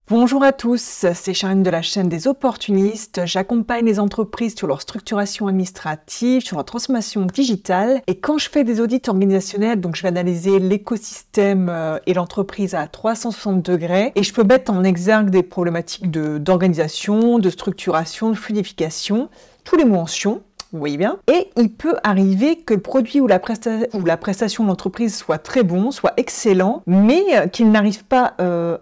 Bonjour à tous, c'est Charline de la chaîne des opportunistes. J'accompagne les entreprises sur leur structuration administrative, sur leur transformation digitale. Et quand je fais des audits organisationnels, donc je vais analyser l'écosystème et l'entreprise à 360 degrés. Et je peux mettre en exergue des problématiques d'organisation, de structuration, de fluidification, tous les mentions. Vous voyez bien. Et il peut arriver que le produit ou la prestation de l'entreprise soit très bon, soit excellent, mais qu'il n'arrive pas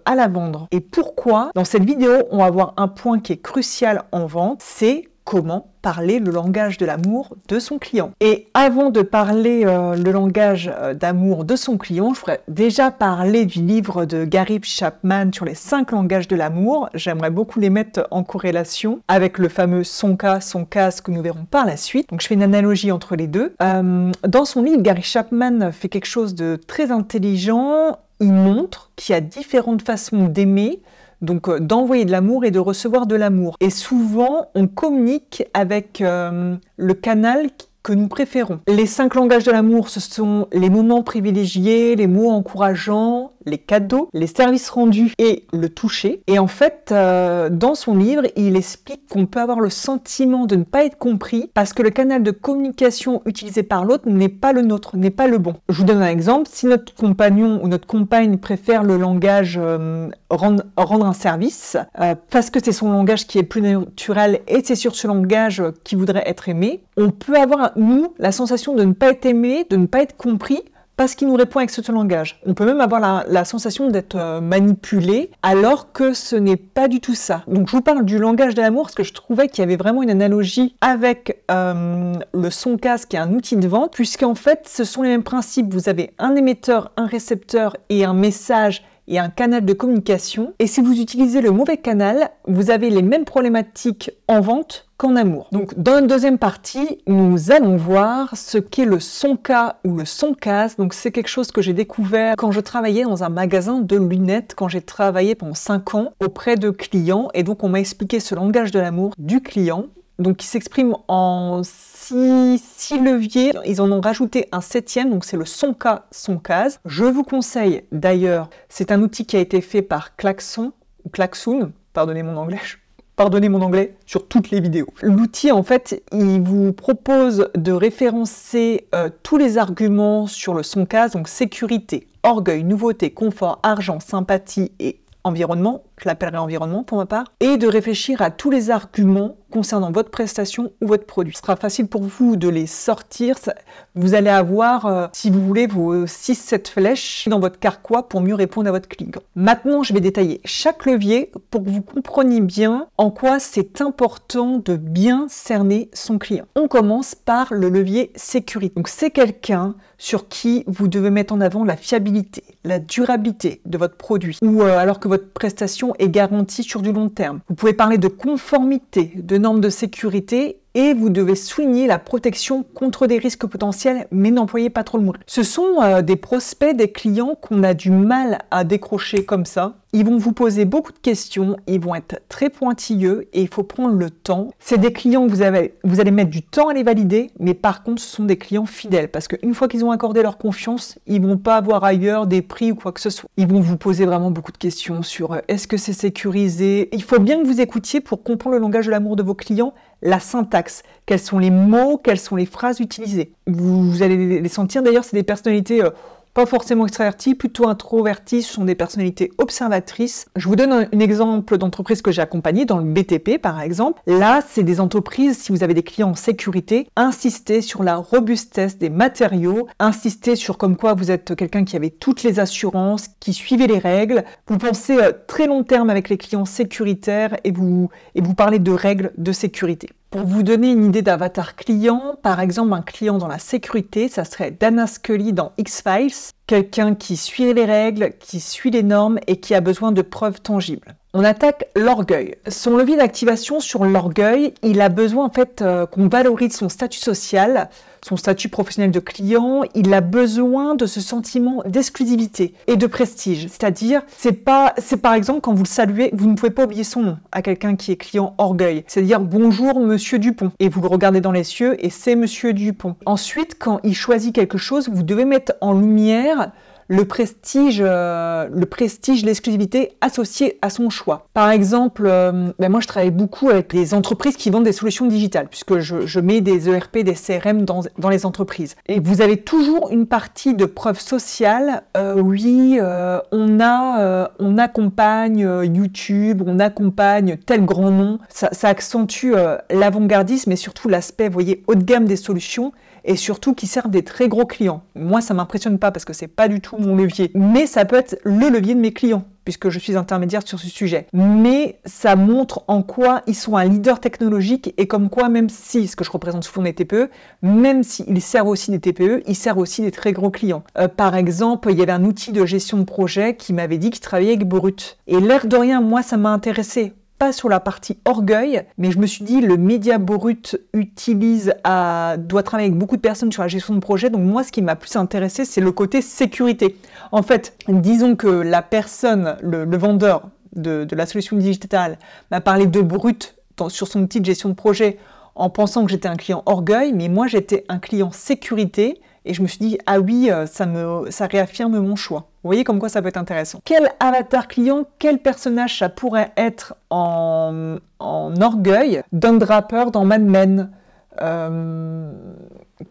à la vendre. Et pourquoi? Dans cette vidéo, on va voir un point qui est crucial en vente, c'est comment parler le langage de l'amour de son client. Et avant de parler le langage d'amour de son client, je voudrais déjà parler du livre de Gary Chapman sur les 5 langages de l'amour. J'aimerais beaucoup les mettre en corrélation avec le fameux son cas, son case que nous verrons par la suite. Donc je fais une analogie entre les deux. Dans son livre, Gary Chapman fait quelque chose de très intelligent. Il montre qu'il y a différentes façons d'aimer, donc d'envoyer de l'amour et de recevoir de l'amour. Et souvent, on communique avec le canal que nous préférons. Les 5 langages de l'amour, ce sont les moments privilégiés, les mots encourageants, les cadeaux, les services rendus et le toucher. Et en fait, dans son livre, il explique qu'on peut avoir le sentiment de ne pas être compris parce que le canal de communication utilisé par l'autre n'est pas le nôtre, n'est pas le bon. Je vous donne un exemple. Si notre compagnon ou notre compagne préfère le langage rendre un service, parce que c'est son langage qui est plus naturel et c'est sur ce langage qu'il voudrait être aimé, on peut avoir, nous, la sensation de ne pas être aimé, de ne pas être compris, parce qu'il nous répond avec ce langage. On peut même avoir la sensation d'être manipulé, alors que ce n'est pas du tout ça. Donc je vous parle du langage de l'amour, parce que je trouvais qu'il y avait vraiment une analogie avec le son case, qui est un outil de vente, puisqu'en fait, ce sont les mêmes principes. Vous avez un émetteur, un récepteur et un message, et un canal de communication. Et si vous utilisez le mauvais canal, vous avez les mêmes problématiques en vente qu'en amour. Donc dans notre deuxième partie, nous allons voir ce qu'est le son cas ou le son case. Donc c'est quelque chose que j'ai découvert quand je travaillais dans un magasin de lunettes, quand j'ai travaillé pendant 5 ans auprès de clients. Et donc on m'a expliqué ce langage de l'amour du client, donc qui s'exprime en 6 leviers. Ils en ont rajouté un 7e, donc c'est le son cas, son case. Je vous conseille d'ailleurs, c'est un outil qui a été fait par Klaxon, pardonnez mon anglais, sur toutes les vidéos. L'outil, en fait, il vous propose de référencer tous les arguments sur le son case, donc sécurité, orgueil, nouveauté, confort, argent, sympathie et environnement, je l'appellerai environnement pour ma part, et de réfléchir à tous les arguments concernant votre prestation ou votre produit. Ce sera facile pour vous de les sortir. Vous allez avoir, si vous voulez, vos 6-7 flèches dans votre carquois pour mieux répondre à votre client. Maintenant, je vais détailler chaque levier pour que vous compreniez bien en quoi c'est important de bien cerner son client. On commence par le levier sécurité. Donc, c'est quelqu'un sur qui vous devez mettre en avant la fiabilité, la durabilité de votre produit, ou alors que votre prestation est garantie sur du long terme. Vous pouvez parler de conformité, de normes de sécurité, et vous devez souligner la protection contre des risques potentiels, mais n'employez pas trop le mot. Ce sont des prospects, des clients qu'on a du mal à décrocher comme ça. Ils vont vous poser beaucoup de questions, ils vont être très pointilleux et il faut prendre le temps. C'est des clients que vous allez mettre du temps à les valider, mais par contre, ce sont des clients fidèles parce qu'une fois qu'ils ont accordé leur confiance, ils vont pas avoir ailleurs des prix ou quoi que ce soit. Ils vont vous poser vraiment beaucoup de questions sur est-ce que c'est sécurisé. Il faut bien que vous écoutiez pour comprendre le langage de l'amour de vos clients, la syntaxe, quels sont les mots, quelles sont les phrases utilisées. Vous allez les sentir, d'ailleurs, c'est des personnalités pas forcément extraverties, plutôt introverties, ce sont des personnalités observatrices. Je vous donne un exemple d'entreprise que j'ai accompagnée dans le BTP par exemple. Là, c'est des entreprises, si vous avez des clients en sécurité, insistez sur la robustesse des matériaux, insistez sur comme quoi vous êtes quelqu'un qui avait toutes les assurances, qui suivait les règles. Vous pensez très long terme avec les clients sécuritaires et vous parlez de règles de sécurité. Pour vous donner une idée d'avatar client, par exemple un client dans la sécurité, ça serait Dana Scully dans X-Files, quelqu'un qui suit les règles, qui suit les normes et qui a besoin de preuves tangibles. On attaque l'orgueil. Son levier d'activation sur l'orgueil, il a besoin en fait qu'on valorise son statut social, son statut professionnel de client, il a besoin de ce sentiment d'exclusivité et de prestige. C'est-à-dire, c'est par exemple quand vous le saluez, vous ne pouvez pas oublier son nom à quelqu'un qui est client orgueil. C'est-à-dire bonjour Monsieur Dupont et vous le regardez dans les yeux et c'est Monsieur Dupont. Ensuite, quand il choisit quelque chose, vous devez mettre en lumière l'exclusivité associée à son choix. Par exemple, moi je travaille beaucoup avec des entreprises qui vendent des solutions digitales, puisque je mets des ERP, des CRM dans les entreprises. Et vous avez toujours une partie de preuve sociale. On accompagne YouTube, on accompagne tel grand nom. Ça accentue l'avant-gardisme et surtout l'aspect, vous voyez, haut de gamme des solutions, et surtout qui servent des très gros clients. Moi, ça m'impressionne pas parce que c'est pas du tout mon levier, mais ça peut être le levier de mes clients, puisque je suis intermédiaire sur ce sujet. Mais ça montre en quoi ils sont un leader technologique et comme quoi, même si, ce que je représente souvent des TPE, même s'ils servent aussi des TPE, ils servent aussi des très gros clients. Par exemple, il y avait un outil de gestion de projet qui m'avait dit qu'il travaillait avec Brut. Et l'air de rien, moi, ça m'a intéressé. Pas sur la partie orgueil, mais je me suis dit, le média Brut doit travailler avec beaucoup de personnes sur la gestion de projet. Donc moi, ce qui m'a plus intéressé, c'est le côté sécurité. En fait, disons que la personne, le vendeur de la solution digitale m'a parlé de Brut sur son outil de gestion de projet en pensant que j'étais un client orgueil, mais moi, j'étais un client sécurité. Et je me suis dit, ah oui, ça réaffirme mon choix. Vous voyez comme quoi ça peut être intéressant. Quel avatar client, quel personnage ça pourrait être en orgueil? Don Draper dans Mad Men,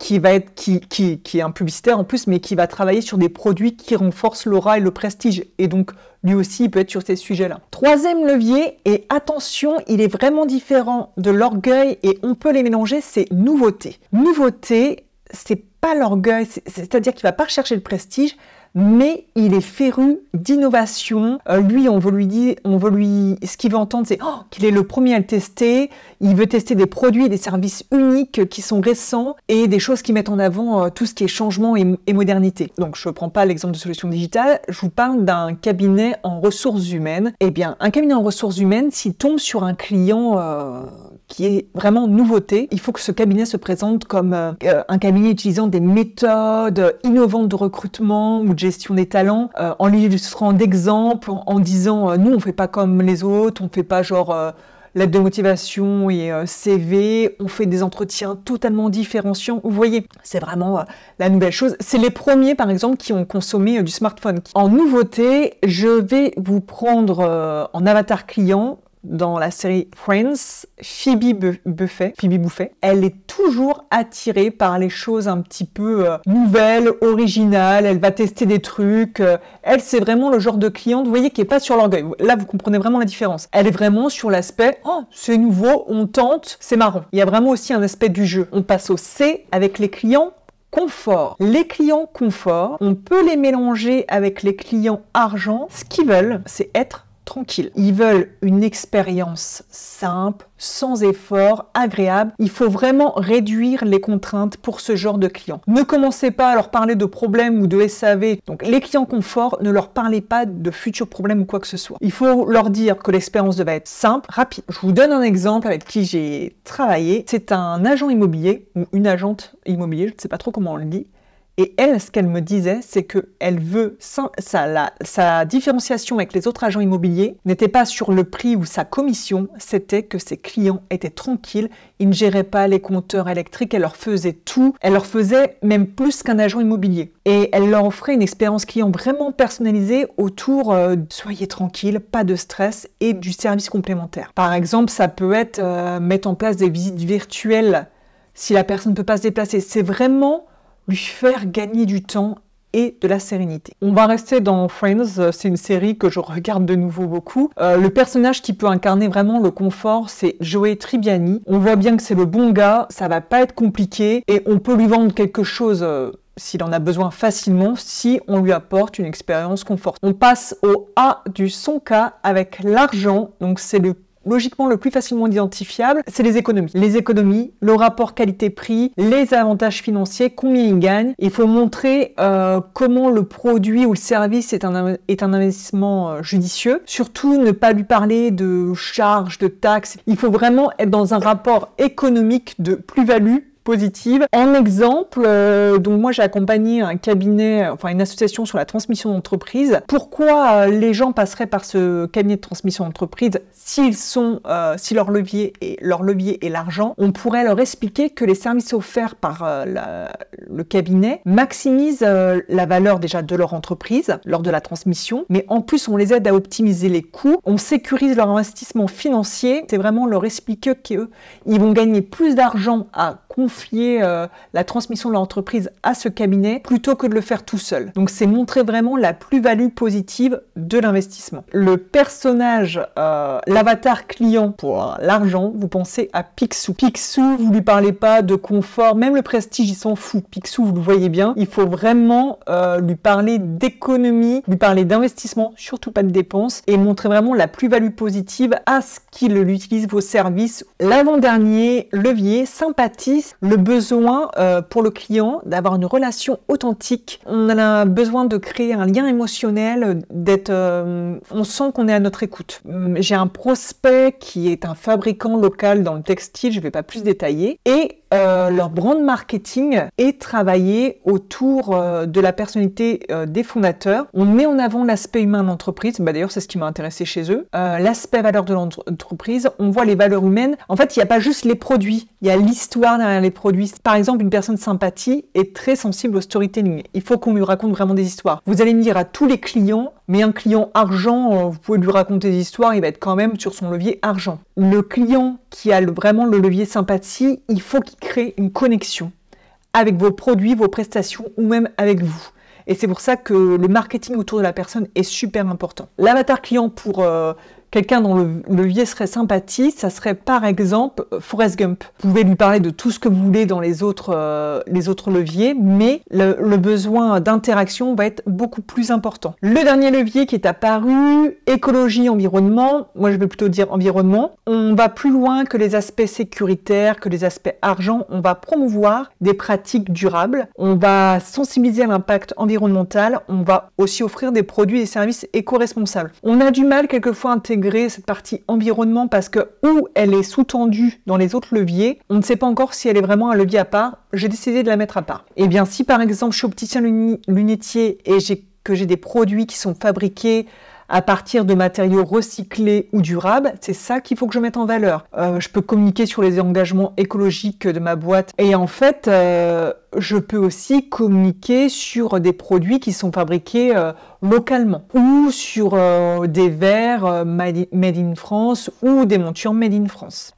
qui est un publicitaire en plus, mais qui va travailler sur des produits qui renforcent l'aura et le prestige. Et donc, lui aussi, il peut être sur ces sujets-là. Troisième levier, et attention, il est vraiment différent de l'orgueil et on peut les mélanger, c'est nouveauté. Nouveauté, c'est pas l'orgueil, c'est-à-dire qu'il va pas rechercher le prestige, mais il est féru d'innovation. Lui, ce qu'il veut entendre, c'est qu'il est le premier à le tester. Il veut tester des produits et des services uniques qui sont récents et des choses qui mettent en avant tout ce qui est changement et modernité. Donc, je ne prends pas l'exemple de solutions digitales, je vous parle d'un cabinet en ressources humaines. Eh bien, un cabinet en ressources humaines, s'il tombe sur un client qui est vraiment nouveauté, il faut que ce cabinet se présente comme un cabinet utilisant des méthodes innovantes de recrutement ou de gestion des talents, en l'illustrant d'exemples, en disant nous on fait pas comme les autres, on fait pas genre lettre de motivation et CV, on fait des entretiens totalement différenciants. Vous voyez, c'est vraiment la nouvelle chose. C'est les premiers par exemple qui ont consommé du smartphone. En nouveauté, je vais vous prendre en avatar client dans la série Friends, Phoebe Buffay. Elle est toujours attirée par les choses un petit peu nouvelles, originales. Elle va tester des trucs. Elle, c'est vraiment le genre de cliente, vous voyez, qui est pas sur l'orgueil. Là, vous comprenez vraiment la différence. Elle est vraiment sur l'aspect « Oh, c'est nouveau, on tente, c'est marrant ». Il y a vraiment aussi un aspect du jeu. On passe au C avec les clients confort. Les clients confort, on peut les mélanger avec les clients argent. Ce qu'ils veulent, c'est être tranquille. Ils veulent une expérience simple, sans effort, agréable. Il faut vraiment réduire les contraintes pour ce genre de clients. Ne commencez pas à leur parler de problèmes ou de SAV. Donc les clients confort, ne leur parlez pas de futurs problèmes ou quoi que ce soit. Il faut leur dire que l'expérience devait être simple, rapide. Je vous donne un exemple avec qui j'ai travaillé. C'est un agent immobilier ou une agente immobilier, je ne sais pas trop comment on le dit. Et elle, ce qu'elle me disait, c'est qu'elle veut, sa différenciation avec les autres agents immobiliers n'était pas sur le prix ou sa commission, c'était que ses clients étaient tranquilles, ils ne géraient pas les compteurs électriques, elle leur faisait tout, elle leur faisait même plus qu'un agent immobilier. Et elle leur offrait une expérience client vraiment personnalisée autour soyez tranquille, pas de stress et du service complémentaire. Par exemple, ça peut être mettre en place des visites virtuelles si la personne ne peut pas se déplacer. C'est vraiment lui faire gagner du temps et de la sérénité. On va rester dans Friends, c'est une série que je regarde de nouveau beaucoup. Le personnage qui peut incarner vraiment le confort, c'est Joey Tribbiani. On voit bien que c'est le bon gars, ça va pas être compliqué et on peut lui vendre quelque chose s'il en a besoin facilement, si on lui apporte une expérience confort. On passe au A du son K avec l'argent, donc c'est logiquement le plus facilement identifiable, c'est les économies. Les économies, le rapport qualité-prix, les avantages financiers, combien ils gagnent. Il faut montrer comment le produit ou le service est un investissement judicieux. Surtout, ne pas lui parler de charges, de taxes. Il faut vraiment être dans un rapport économique de plus-value positive. En exemple, donc moi j'ai accompagné un cabinet, enfin une association sur la transmission d'entreprise. Pourquoi les gens passeraient par ce cabinet de transmission d'entreprise si leur levier est l'argent? On pourrait leur expliquer que les services offerts par le cabinet maximisent la valeur déjà de leur entreprise lors de la transmission, mais en plus on les aide à optimiser les coûts, on sécurise leur investissement financier. C'est vraiment leur expliquer qu'ils vont gagner plus d'argent à confier la transmission de leur entreprise à ce cabinet plutôt que de le faire tout seul. Donc c'est montrer vraiment la plus-value positive de l'investissement. Le personnage, l'avatar client pour l'argent, vous pensez à Picsou. Picsou, vous lui parlez pas de confort, même le prestige il s'en fout. Picsou, vous le voyez bien, il faut vraiment lui parler d'économie, lui parler d'investissement, surtout pas de dépenses, et montrer vraiment la plus-value positive à ce qu'il utilise vos services. L'avant-dernier levier, sympathie, le besoin pour le client d'avoir une relation authentique. On a besoin de créer un lien émotionnel, on sent qu'on est à notre écoute. J'ai un prospect qui est un fabricant local dans le textile, je ne vais pas plus détailler, et leur brand marketing est travaillé autour de la personnalité des fondateurs. On met en avant l'aspect humain de l'entreprise, d'ailleurs c'est ce qui m'a intéressé chez eux, l'aspect valeur de l'entreprise, on voit les valeurs humaines. En fait, il n'y a pas juste les produits, il y a l'histoire derrière les produits. Par exemple, une personne sympathie est très sensible au storytelling. Il faut qu'on lui raconte vraiment des histoires. Vous allez me dire à tous les clients, mais un client argent, vous pouvez lui raconter des histoires, il va être quand même sur son levier argent. Le client qui a vraiment le levier sympathie, il faut qu'il crée une connexion avec vos produits, vos prestations ou même avec vous. Et c'est pour ça que le marketing autour de la personne est super important. L'avatar client pour quelqu'un dont le levier serait sympathie, ça serait par exemple Forrest Gump. Vous pouvez lui parler de tout ce que vous voulez dans les autres leviers, mais le besoin d'interaction va être beaucoup plus important. Le dernier levier qui est apparu, écologie, environnement, moi je vais plutôt dire environnement, on va plus loin que les aspects sécuritaires, que les aspects argent, on va promouvoir des pratiques durables, on va sensibiliser à l'impact environnemental, on va aussi offrir des produits et des services éco-responsables. On a du mal quelquefois à intégrer cette partie environnement parce que où elle est sous-tendue dans les autres leviers, on ne sait pas encore si elle est vraiment un levier à part. J'ai décidé de la mettre à part. Et bien si par exemple je suis opticien lunetier et que j'ai des produits qui sont fabriqués à partir de matériaux recyclés ou durables, c'est ça qu'il faut que je mette en valeur. Je peux communiquer sur les engagements écologiques de ma boîte et en fait je peux aussi communiquer sur des produits qui sont fabriqués localement ou sur des verres made in France ou des montures made in France.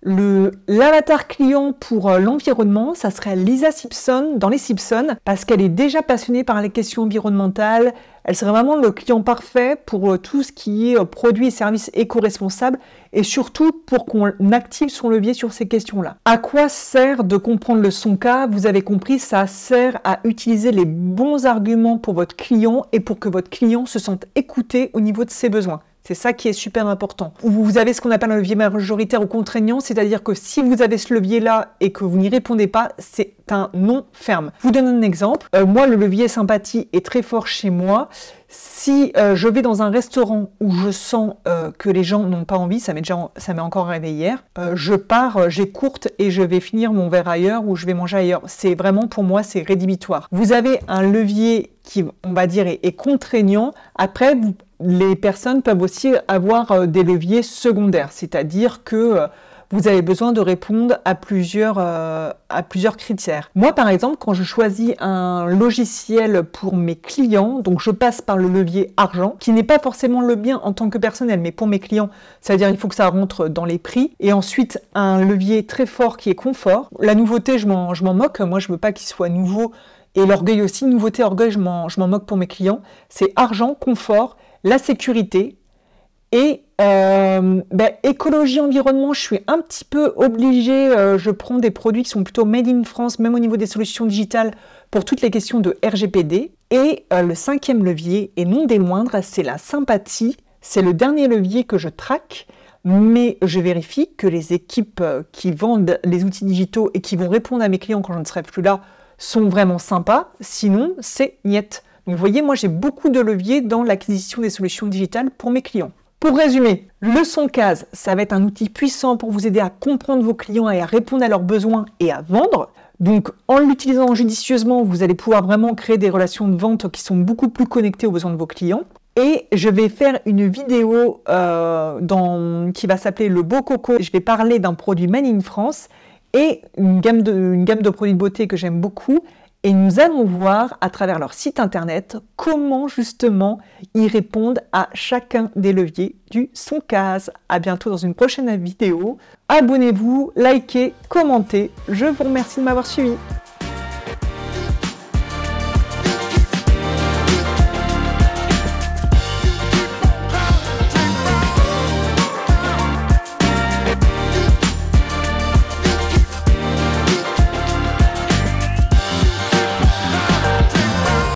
L'avatar client pour l'environnement, ça serait Lisa Simpson dans les Simpsons parce qu'elle est déjà passionnée par les questions environnementales. Elle serait vraiment le client parfait pour tout ce qui est produits et services éco-responsables et surtout pour qu'on active son levier sur ces questions-là. À quoi sert de comprendre le son K? Vous avez compris, ça sert à utiliser les bons arguments pour votre client et pour que votre client se sente écouté au niveau de ses besoins. C'est ça qui est super important. Vous avez ce qu'on appelle un levier majoritaire ou contraignant, c'est-à-dire que si vous avez ce levier-là et que vous n'y répondez pas, c'est un non ferme. Je vous donne un exemple. Moi, le levier sympathie est très fort chez moi. Si je vais dans un restaurant où je sens que les gens n'ont pas envie, ça m'est encore arrivé hier, je pars, j'écourte et je vais finir mon verre ailleurs ou je vais manger ailleurs. C'est vraiment, pour moi, c'est rédhibitoire. Vous avez un levier qui, on va dire, est contraignant. Après, les personnes peuvent aussi avoir des leviers secondaires, c'est-à-dire que vous avez besoin de répondre à plusieurs critères. Moi, par exemple, quand je choisis un logiciel pour mes clients, donc je passe par le levier argent, qui n'est pas forcément le bien en tant que personnel, mais pour mes clients, c'est-à-dire il faut que ça rentre dans les prix. Et ensuite, un levier très fort qui est confort. La nouveauté, je m'en moque. Moi, je veux pas qu'il soit nouveau. Et l'orgueil aussi, nouveauté, orgueil, je m'en moque pour mes clients. C'est argent, confort, la sécurité et écologie, environnement, je suis un petit peu obligée, je prends des produits qui sont plutôt made in France, même au niveau des solutions digitales, pour toutes les questions de RGPD. Et le cinquième levier, et non des moindres, c'est la sympathie. C'est le dernier levier que je traque, mais je vérifie que les équipes qui vendent les outils digitaux et qui vont répondre à mes clients quand je ne serai plus là sont vraiment sympas, sinon c'est niet. Donc vous voyez, moi j'ai beaucoup de leviers dans l'acquisition des solutions digitales pour mes clients. Pour résumer, le Soncase, ça va être un outil puissant pour vous aider à comprendre vos clients et à répondre à leurs besoins et à vendre. Donc, en l'utilisant judicieusement, vous allez pouvoir vraiment créer des relations de vente qui sont beaucoup plus connectées aux besoins de vos clients. Et je vais faire une vidéo qui va s'appeler Le Beau Coco. Je vais parler d'un produit Made in France et une gamme de produits de beauté que j'aime beaucoup. Et nous allons voir à travers leur site internet comment justement ils répondent à chacun des leviers du Soncase. À bientôt dans une prochaine vidéo. Abonnez-vous, likez, commentez. Je vous remercie de m'avoir suivi.